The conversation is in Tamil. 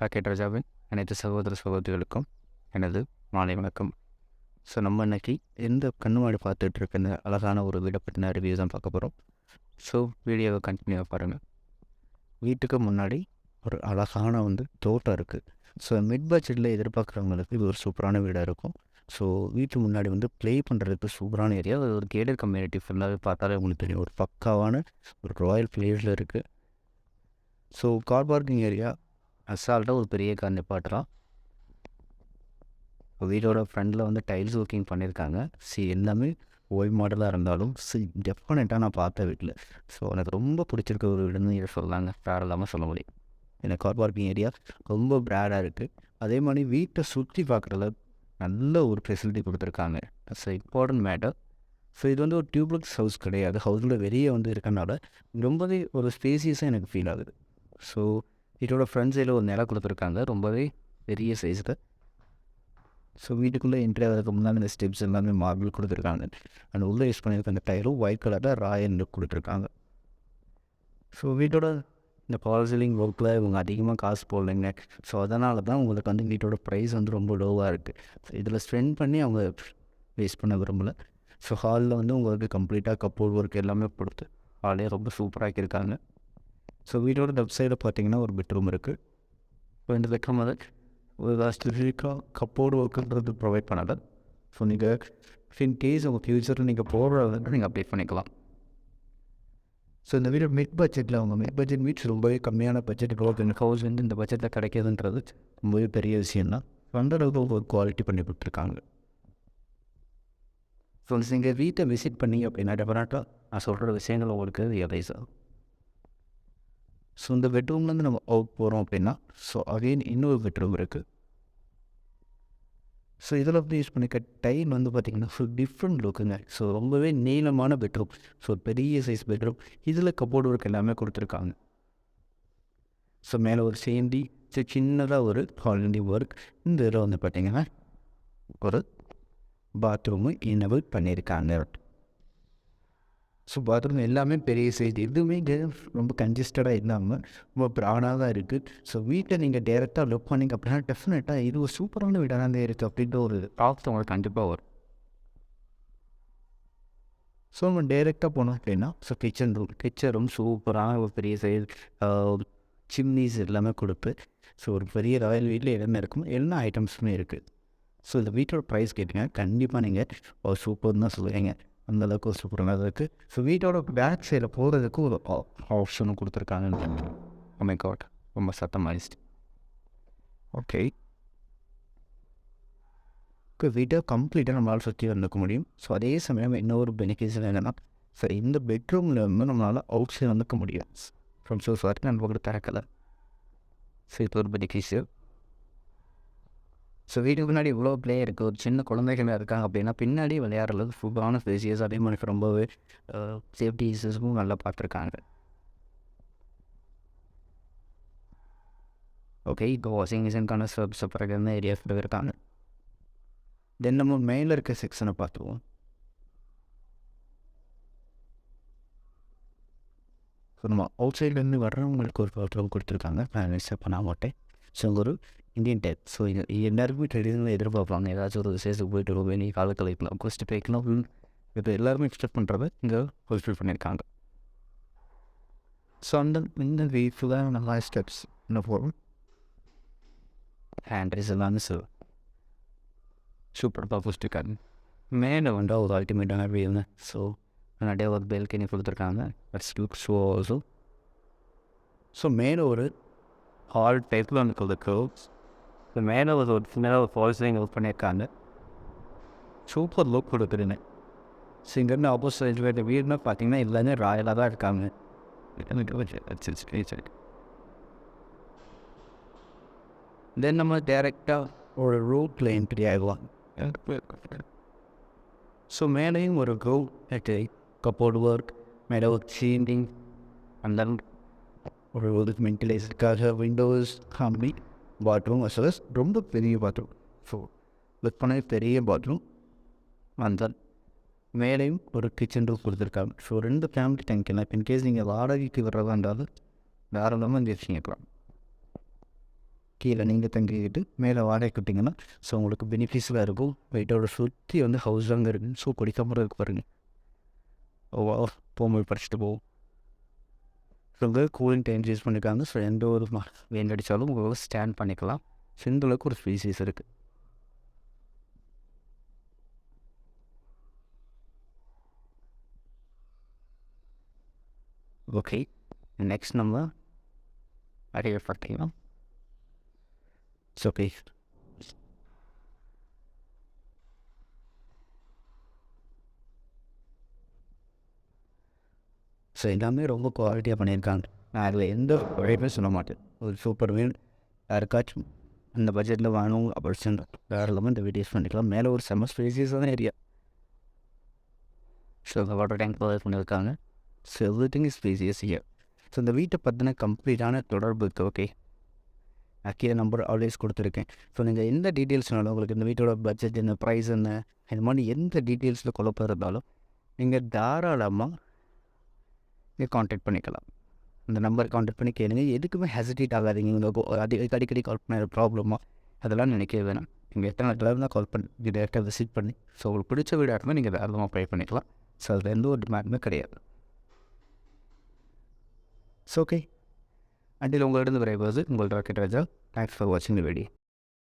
பாக்கெட் ராஜாவின் அனைத்து சகோதர சகோதரிகளுக்கும் எனது மாலை வணக்கம். ஸோ நம்ம இன்னைக்கு எந்த கண்ணு பார்த்துட்டு இருக்க இந்த அழகான ஒரு வீடை பற்றின ரிவ்யூ தான் பார்க்க போகிறோம். ஸோ வீடியோவை கண்டினியூவாக பாருங்கள். வீட்டுக்கு முன்னாடி ஒரு அழகான தோட்டம் இருக்குது. ஸோ மிட் பட்ஜெட்டில் எதிர்பார்க்குறவங்களுக்கு இது ஒரு சூப்பரான வீடாக இருக்கும். ஸோ வீட்டு முன்னாடி ப்ளே பண்ணுறதுக்கு சூப்பரான ஏரியா. ஒரு கேடட் கம்யூனிட்டி ஃபுல்லாகவே பார்த்தாலே உங்களுக்கு தெரியும். ஒரு பக்காவான ஒரு ராயல் பிளேஸில் இருக்குது. ஸோ கார் பார்க்கிங் ஏரியா அசால்ட்டாக ஒரு பெரிய கார் நிப்பாட்டலாம். வீடோட ஃப்ரண்டில் டைல்ஸ் ஒர்க்கிங் பண்ணியிருக்காங்க. எல்லாமே ஓய் மாடலாக இருந்தாலும் டெஃபினட்டாக நான் பார்த்த வீட்டில் ஸோ எனக்கு ரொம்ப பிடிச்சிருக்க ஒரு வீடுன்னு இதை சொல்லலாங்க. வேறு இல்லாமல் சொல்ல முடியும். எனக்கு கார் பார்க்கிங் ஏரியா ரொம்ப பிராடாக இருக்குது. அதே மாதிரி வீட்டை சுற்றி பார்க்குறதுல நல்ல ஒரு ஃபெசிலிட்டி கொடுத்துருக்காங்க. It's important matter. ஸோ இது ஒரு டியூப்ளெக்ஸ் ஹவுஸ் கிடையாது. ஹவுஸில் வெளியே இருக்கனால ரொம்பவே ஒரு ஸ்பேசியஸாக எனக்கு ஃபீல் ஆகுது. ஸோ வீட்டோட ஃப்ரண்ட் சைடில் ஒரு நிலம் கொடுத்துருக்காங்க, ரொம்பவே பெரிய சைஸில். ஸோ வீட்டுக்குள்ளே என்ட்ரி ஆகிறதுக்கு முன்னாடி இந்த ஸ்டெப்ஸ் எல்லாமே மார்பிள் கொடுத்துருக்காங்க. அண்ட் உள்ளே யூஸ் பண்ணியிருக்க அந்த டயரும் ஒயிட் கலரில் ராயல் லுக் கொடுத்துருக்காங்க. ஸோ வீட்டோட இந்த ஃபால் சீலிங் ஒர்க்கில் இவங்க அதிகமாக காசு போடலைங்க. ஸோ அதனால தான் உங்களுக்கு வீட்டோட ப்ரைஸ் ரொம்ப லோவாக இருக்குது. ஸோ இதில் ஸ்பெண்ட் பண்ணி அவங்க வேஸ்ட் பண்ண விரும்பலை. ஸோ ஹாலில் உங்களுக்கு கம்ப்ளீட்டாக கப்போர்ட் ஒர்க் எல்லாமே கொடுத்து ஹாலே ரொம்ப சூப்பராக ஆக்கியிருக்காங்க. ஸோ வீட்டோட லெஃப்ட் சைடில் பார்த்தீங்கன்னா ஒரு பெட்ரூம் இருக்குது. ஸோ இந்த பெட்ரூம் ஒரு ஸ்பெசிஃபிக்காக கப்போர்டு ஒர்க்குன்றது ப்ரொவைட் பண்ணலை. ஸோ நீங்கள் இன்கேஸ் உங்கள் ஃப்யூச்சரில் நீங்கள் போடுறத நீங்கள் அப்டேட் பண்ணிக்கலாம். ஸோ இந்த வீடு மிட் பட்ஜெட்டில் மிட் பட்ஜெட் மீட்ஸ் ரொம்பவே கம்மியான பட்ஜெட் இந்த ஹவுஸ் இந்த பட்ஜெட்டில் கிடைக்கிதுன்றது ரொம்பவே பெரிய விஷயம் தான். அந்த அளவுக்கு ஒரு குவாலிட்டி பண்ணி கொடுத்துருக்காங்க. ஸோ நீங்கள் வீட்டை விசிட் பண்ணிங்க அப்படின்னா டெஃபினட்டாக நான் சொல்கிற விஷயங்கள் உங்களுக்கு ரியலைஸ் ஆகும். ஸோ இந்த பெட்ரூம்லேருந்து நம்ம அவுட் போகிறோம் அப்படின்னா ஸோ அகெயின் இன்னொரு பெட்ரூம் இருக்குது. ஸோ இதில் யூஸ் பண்ணிக்க டைல் பார்த்திங்கன்னா ஸோ டிஃப்ரெண்ட் லுக்குங்க. ஸோ ரொம்பவே நீளமான பெட்ரூம். ஸோ பெரிய சைஸ் பெட்ரூம். இதில் கப்போர்டு ஒர்க் எல்லாமே கொடுத்துருக்காங்க. ஸோ மேலே ஒரு சேண்டி சின்னதாக ஒரு ஹாலண்டி ஒர்க். இந்த இதில் பார்த்திங்கன்னா ஒரு பாத்ரூமு எனேபிள் பண்ணியிருக்காங்க. ஸோ பாத்ரூம் எல்லாமே பெரிய சைஸ். எதுவுமே ரொம்ப கன்ஜஸ்டடாக இல்லாமல் ரொம்ப ப்ராடாக தான் இருக்குது. ஸோ வீட்டை நீங்கள் டேரெக்டாக லுக் பண்ணிங்க அப்படின்னா டெஃபினட்டாக இது ஒரு சூப்பரான வீடாக தான் இருக்குது அப்படின்ற ஒரு தாட்ஸ் உங்களுக்கு கண்டிப்பாக வரும். ஸோ நம்ம டேரெக்டாக போனோம் அப்படின்னா ஸோ கிச்சன் ரூம் சூப்பரான ஒரு பெரிய சைஸ் சிம்னிஸ் எல்லாமே கொடுத்து ஸோ ஒரு பெரிய ராயல் வீட்டில் எல்லாமே இருக்கும். எல்லா ஐட்டம்ஸுமே இருக்குது. ஸோ இந்த வீட்டோட ப்ரைஸ் கேட்டிங்க கண்டிப்பாக நீங்கள் சூப்பர்னு தான் சொல்லுவீங்க. அந்தளவுக்கு ஒரு சூப்பராக இருக்குது. ஸோ வீட்டோட பேக் சைடில் போகிறதுக்கு ஒரு ஆப்ஷனும் கொடுத்துருக்காங்க. மை காட் ரொம்ப சத்தமாயிடுச்சு. ஓகே வீட்டை கம்ப்ளீட்டாக நம்மளால் சுற்றி வந்துக்க முடியும். ஸோ அதே சமயம் இன்னொரு பெனிஃபிட்ஸ் என்னென்னா ஸோ இந்த பெட்ரூமில் நம்மளால் அவுட் சைடு வந்துக்க முடியும். ஃப்ரம் ஷோஸ் வரைக்கும் நம்ம கூட திறக்கலை. ஸோ இது ஒரு பெனிஃபிட்ஸு. ஸோ வீட்டுக்கு முன்னாடி இவ்வளோ ப்ளே இருக்குது. ஒரு சின்ன குழந்தைகள் இருக்காங்க அப்படின்னா பின்னாடி விளையாடுறது சூப்பரான ஸ்பேசியஸ். அதே மாதிரி ரொம்பவே சேஃப்டி இஷ்யூஸும் நல்லா பார்த்துருக்காங்க. ஓகே இப்போ வாஷிங் மிஷினுக்கான செப்பரேட்டான ஏரியாஸ் இருக்காங்க. தென் நம்ம மேலே இருக்க செக்ஷனை பார்த்துருவோம். ஸோ நம்ம அவுட் சைட்லேருந்து வர்றவங்களுக்கு ஒரு பாத்ரூம் கொடுத்துருக்காங்க. நான் மிஸ் பண்ண மாட்டேன். ஸோ ஒரு இந்தியன் டைப். ஸோ இது எல்லாருக்குமே ட்ரெடிஷ்னலாக எதிர்பார்ப்பாங்க. ஏதாச்சும் ஒரு விசேஷத்துக்கு போய்ட்டு வருவோம், வெளியே காலத்தில் வைக்கலாம், கொஸ்ட்டு போய்க்கலாம். இப்போ எல்லாருமே எக்ஸ்பெக்ட் பண்ணுறத இங்கே ஃபுல்ஃபில் பண்ணியிருக்காங்க. ஸோ இந்த வீட்டில் நல்லா ஸ்டெப்ஸ் என்ன போகும் ஹேண்ட்ரைஸ் எல்லாமே சூப்பர் பார்த்துருக்காங்க. மேலே ஒரு அல்டிமேட்டான வீடுங்க. ஸோ நிறைய ஒரு பெல்கனி கொடுத்துருக்காங்க. That's look show also. So மேலே ஒரு ஹால் டைப்பில் கர்வ்ஸ். ஸோ மேலே ஒரு சின்னதாக ஒரு ஃபால்ஸையும் யூஸ் பண்ணியிருக்காங்க. சூப்பர் லுக் கொடுக்குதுன்னு. ஸோ இங்கேருந்து ஆப்போசிட் வீடுன்னு பார்த்தீங்கன்னா எல்லாமே ராயலாக தான் இருக்காங்க. தென் நம்ம டேரெக்டாக ஒரு ரோட்டில் என்ட்ரி ஆகலாம். ஸோ மேலேயும் ஒரு கப்போர்டு ஒர்க், மேலே ஒரு சீலிங், அந்த ஒரு வென்டிலேஷனுக்காக விண்டோஸ் கம்மி, பாத்ரூம் அஸ் ரொம்ப பெரிய பாத்ரூம். ஸோ லுக் பண்ண பெரிய பாத்ரூம். அந்த மேலேயும் ஒரு கிச்சன் ரூம் கொடுத்துருக்காங்க. ஸோ 2 ஃபேமிலி டேங்க்லாம் இப்போ இன்கேஸ் நீங்கள் வாடகைக்கு வர்றதா இருந்தாலும் தாராளமாக இந்த விஷயம் இருக்கலாம். கீழே நீங்கள் தங்கிக்கிட்டு மேலே வாடகைக்கு விட்டிங்கன்னா ஸோ உங்களுக்கு பெனிஃபிட்ஸாக இருக்கும். வீட்டோட சுற்றி வந்து ஹவுஸ் அங்கே இருக்குது. ஸோ கொடிக்காம இருக்கு பாருங்கள். போகும்போது படிச்சுட்டு போவோம். ஸோ இங்கே கூலிங் டைம் யூஸ் பண்ணியிருக்காங்க. ஸோ எந்த ஒரு வெயில் அடித்தாலும் உங்களுக்கு ஸ்டாண்ட் பண்ணிக்கலாம். ஸோ இந்த அளவுக்கு ஒரு ஸ்பீசிஸ் இருக்குது. ஓகே, நெக்ஸ்ட் நம்ம நிறைய பார்க்கலாம். ஸோ ஓகே, ஸோ எல்லாமே ரொம்ப குவாலிட்டியாக பண்ணியிருக்காங்க. நான் அதில் எந்த குறையுமே சொல்ல மாட்டேன். ஒரு சூப்பர் வீடு யாருக்காச்சும் இந்த பட்ஜெட்டில் வேணும் அப்படின்னு தாராளமாக இந்த வீடியோஸ் பண்ணிக்கலாம். மேலே ஒரு செம்ம ஸ்பேசியஸான ஏரியா. ஸோ இந்த வாட்டர் டேங்க் பண்ணியிருக்காங்க. So everything is spacious here. So இந்த வீட்டை பற்றின கம்ப்ளீட்டான தொடர்பு இருக்குது. ஓகே, கீழே நம்பர் ஆல்வேஸ் கொடுத்துருக்கேன். ஸோ நீங்கள் எந்த டீட்டெயில்ஸ்னாலும் உங்களுக்கு இந்த வீட்டோட பட்ஜெட் என்ன, ப்ரைஸ் என்ன, இந்த மாதிரி எந்த டீட்டெயில்ஸில் குழப்பம் இருந்தாலும் நீங்கள் தாராளமாக நீங்கள் காண்டாக்ட் பண்ணிக்கலாம். இந்த நம்பர் காண்டாக்ட் பண்ணி கேளுங்க. எதுக்குமே ஹெசிடேட் ஆகாதீங்க. உங்களுக்கு அடிக்கடி கால் பண்ண ப்ராப்ளமாக அதெல்லாம் நினைக்கவே வேணாம். நீங்கள் எத்தனை கிளம்பு தான் கால் பண்ணி டேரெக்டாக விசிட் பண்ணி ஸோ உங்களுக்கு பிடிச்ச வீடாக இருந்தால் நீங்கள் தாராளமாக ப்ரை பண்ணிக்கலாம். ஸோ அதில் எந்த ஒரு டிமாண்டுமே கிடையாது. ஸோ ஓகே, அண்டில் உங்களிடம் விரைவது உங்கள் ராக்கெட் ராஜா. தேங்க்ஸ் ஃபார் வாட்சிங் தி வீடியோ.